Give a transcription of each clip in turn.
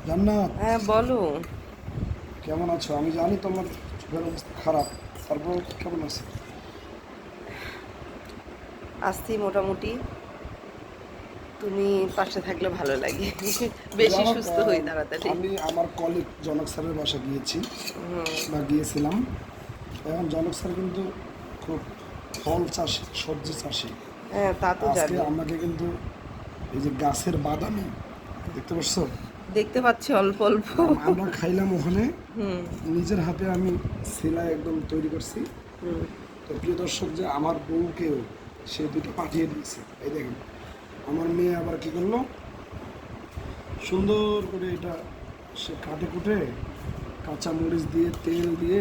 জান্নাত, হ্যাঁ বলো। কেমন আছো? আমি জানি তোমার চোখের অবস্থা খারাপ, তারপর কেমন আছো? আছি মোটামুটি। তুমি পাশে থাকলে ভালো লাগে। বেশি জানো, সুস্থ হই তাড়াতাড়ি। আমি আমার কলিগ জনক স্যারের বাসা গিয়েছি হুম। বা গিয়েছিলাম। এখন জনক স্যার কিন্তু খুব ফল চাষি, সবজি চাষি। হ্যাঁ তা তো আজকে জানি। আমাকে কিন্তু এই যে গাছের বাদামি দেখতে পাচ্ছো, দেখতে পাচ্ছি অল্প অল্প। আমরা খাইলাম ওখানে। হুম। নিজের হাতে আমি সেলাই একদম তৈরি করছি। হুম। তো প্রিয় দর্শক, যে আমার বউকেও সে দুটো পাঠিয়ে দিয়েছে। এই দেখেন, আমার মেয়ে আবার কি করলো, সুন্দর করে এটা সে কাটে কুটে কাঁচা মরিচ দিয়ে তেল দিয়ে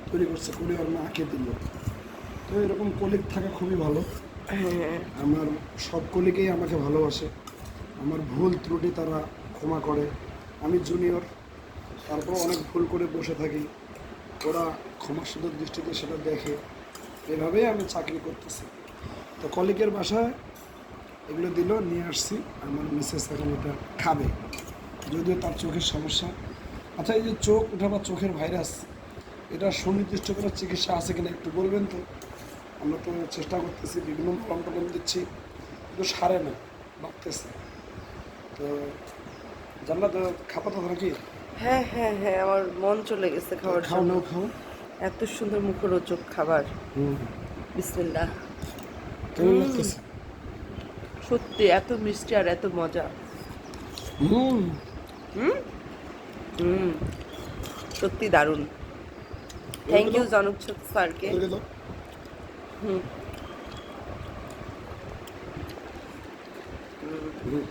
তৈরি করছে, করে ওর মাকে দিল। তো এরকম কলিগ থাকা খুবই ভালো। হ্যাঁ। আমার সব কলিগেই আমাকে ভালোবাসে, আমার ভুল ত্রুটি তারা ক্ষমা করে। আমি জুনিয়র, তারপর অনেক ভুল করে বসে থাকি, ওরা ক্ষমাসুন্দর দৃষ্টিতে সেটা দেখে। এভাবেই আমি চাকরি করতেছি। তো কলিগের বাসায় এগুলো দিল, নিয়ে আসছি। আমার মিসেস এখন এটা খাবে, যদিও তার চোখের সমস্যা। আচ্ছা, এই যে চোখ ওঠা বা চোখের ভাইরাস, এটা সুনির্দিষ্ট কোনো চিকিৎসা আছে কিনা একটু বলবেন তো? আমরা তো চেষ্টা করতেছি, বিভিন্ন মলম টলম দিচ্ছি, কিন্তু সারে না, বাড়তেছে। তো জানলা তো খাপা তো নাকি? হ্যাঁ হ্যাঁ হ্যাঁ, আমার মন চলে গেছে তো খাওয়ার খাও, জন্য। নাও খাও। এত সুন্দর মুখরোচক খাবার। হুম। বিসমিল্লাহ। কেমন হুম। লাগতেছে? সত্যি এত মিষ্টি আর এত মজা। হুম। হুম। হুম। সত্যি দারুণ। থ্যাংক ওদেরকে ইউ দাও, জনক স্যারকে। ওদেরকে দাও। হুম। হুম।